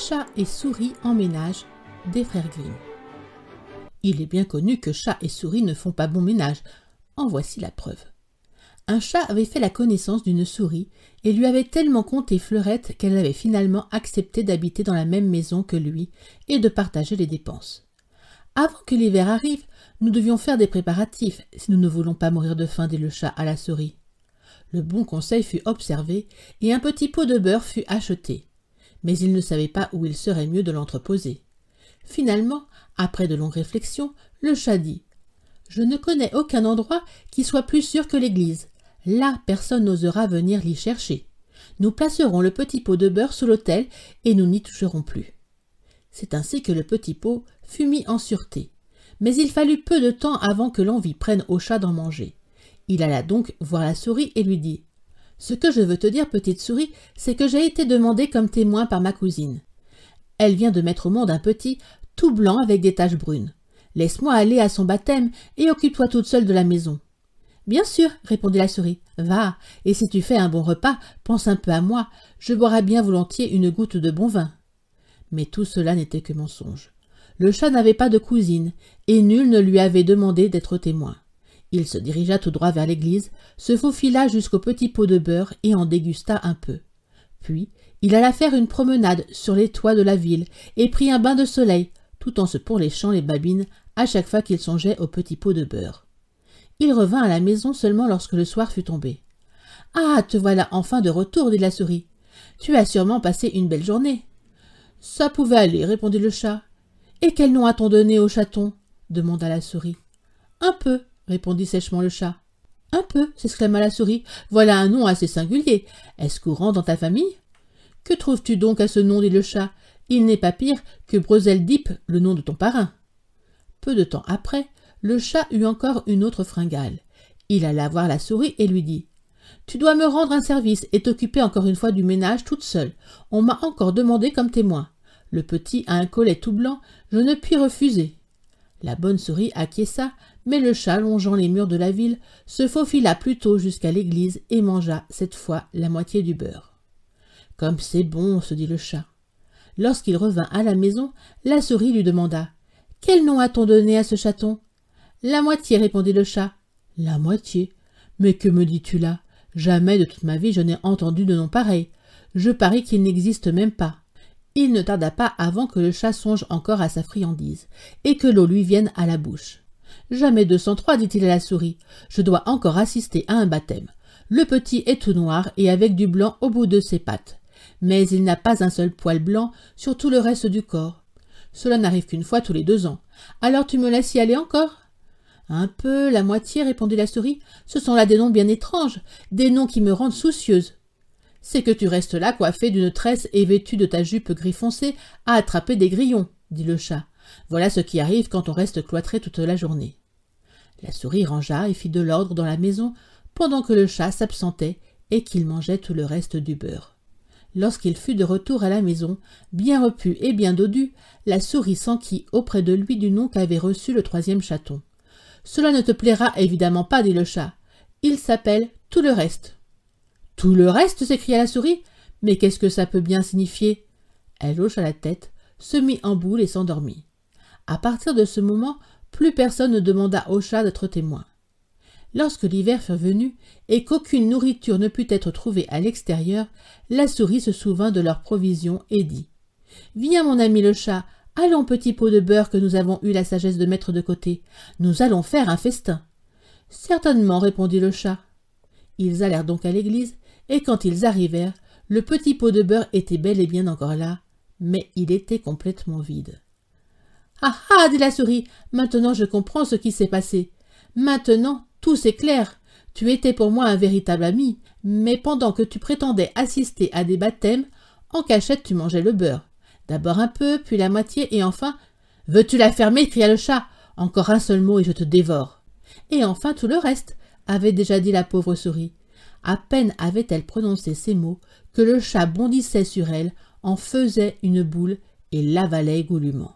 Chat et souris emménagent des frères Grimm. Il est bien connu que chat et souris ne font pas bon ménage. En voici la preuve. Un chat avait fait la connaissance d'une souris et lui avait tellement conté Fleurette qu'elle avait finalement accepté d'habiter dans la même maison que lui et de partager les dépenses. Avant que l'hiver arrive, nous devions faire des préparatifs si nous ne voulons pas mourir de faim, dit le chat à la souris. Le bon conseil fut observé et un petit pot de beurre fut acheté. Mais il ne savait pas où il serait mieux de l'entreposer. Finalement, après de longues réflexions, le chat dit « Je ne connais aucun endroit qui soit plus sûr que l'église. Là, personne n'osera venir l'y chercher. Nous placerons le petit pot de beurre sous l'autel et nous n'y toucherons plus. » C'est ainsi que le petit pot fut mis en sûreté. Mais il fallut peu de temps avant que l'envie prenne au chat d'en manger. Il alla donc voir la souris et lui dit « Ce que je veux te dire, petite souris, c'est que j'ai été demandée comme témoin par ma cousine. Elle vient de mettre au monde un petit, tout blanc avec des taches brunes. Laisse-moi aller à son baptême et occupe-toi toute seule de la maison. » « Bien sûr, répondit la souris. Va, et si tu fais un bon repas, pense un peu à moi, je boirai bien volontiers une goutte de bon vin. » Mais tout cela n'était que mensonge. Le chat n'avait pas de cousine, et nul ne lui avait demandé d'être témoin. Il se dirigea tout droit vers l'église, se faufila jusqu'au petit pot de beurre et en dégusta un peu. Puis, il alla faire une promenade sur les toits de la ville et prit un bain de soleil, tout en se pourléchant les babines à chaque fois qu'il songeait au petit pot de beurre. Il revint à la maison seulement lorsque le soir fut tombé. « Ah, te voilà enfin de retour, dit la souris. Tu as sûrement passé une belle journée. »« Ça pouvait aller, répondit le chat. »« Et quel nom a-t-on donné au chaton ?» demanda la souris. « Un peu, répondit sèchement le chat. « Un peu, s'exclama la souris. Voilà un nom assez singulier. Est-ce courant dans ta famille ?»« Que trouves-tu donc à ce nom, dit le chat. Il n'est pas pire que Bröseldip, le nom de ton parrain. » Peu de temps après, le chat eut encore une autre fringale. Il alla voir la souris et lui dit « Tu dois me rendre un service et t'occuper encore une fois du ménage toute seule. On m'a encore demandé comme témoin. Le petit a un collet tout blanc, je ne puis refuser. » La bonne souris acquiesça, mais le chat, longeant les murs de la ville, se faufila plutôt jusqu'à l'église et mangea cette fois la moitié du beurre. « Comme c'est bon, se dit le chat. » Lorsqu'il revint à la maison, la souris lui demanda « Quel nom a-t-on donné à ce chaton ?»« La moitié, répondit le chat. « La moitié? Mais que me dis-tu là? Jamais de toute ma vie je n'ai entendu de nom pareil. Je parie qu'il n'existe même pas. » Il ne tarda pas avant que le chat songe encore à sa friandise, et que l'eau lui vienne à la bouche. « Jamais 203, dit-il à la souris. Je dois encore assister à un baptême. Le petit est tout noir et avec du blanc au bout de ses pattes. Mais il n'a pas un seul poil blanc sur tout le reste du corps. Cela n'arrive qu'une fois tous les 2 ans. Alors tu me laisses y aller encore ? » « Un peu, la moitié, répondit la souris. Ce sont là des noms bien étranges, des noms qui me rendent soucieuse. C'est que tu restes là coiffée d'une tresse et vêtue de ta jupe gris foncé à attraper des grillons, dit le chat. Voilà ce qui arrive quand on reste cloîtré toute la journée. La souris rangea et fit de l'ordre dans la maison pendant que le chat s'absentait et qu'il mangeait tout le reste du beurre. Lorsqu'il fut de retour à la maison, bien repu et bien dodu, la souris s'enquit auprès de lui du nom qu'avait reçu le 3e chaton. « Cela ne te plaira évidemment pas, dit le chat. Il s'appelle Tout le reste. »« Tout le reste » s'écria la souris. « Mais qu'est-ce que ça peut bien signifier ?» Elle hocha la tête, se mit en boule et s'endormit. À partir de ce moment, plus personne ne demanda au chat d'être témoin. Lorsque l'hiver fut venu et qu'aucune nourriture ne put être trouvée à l'extérieur, la souris se souvint de leurs provisions et dit « Viens, mon ami le chat, allons, petit pot de beurre que nous avons eu la sagesse de mettre de côté. Nous allons faire un festin. »« Certainement, répondit le chat. » Ils allèrent donc à l'église, et quand ils arrivèrent, le petit pot de beurre était bel et bien encore là, mais il était complètement vide. « Ah ah, dit la souris, maintenant je comprends ce qui s'est passé. Maintenant, tout s'éclaire. Tu étais pour moi un véritable ami, mais pendant que tu prétendais assister à des baptêmes, en cachette tu mangeais le beurre. D'abord un peu, puis la moitié, et enfin... « Veux-tu la fermer » cria le chat. « Encore un seul mot et je te dévore. »« Et enfin tout le reste » avait déjà dit la pauvre souris. À peine avait-elle prononcé ces mots que le chat bondissait sur elle, en faisait une boule et l'avalait goulûment.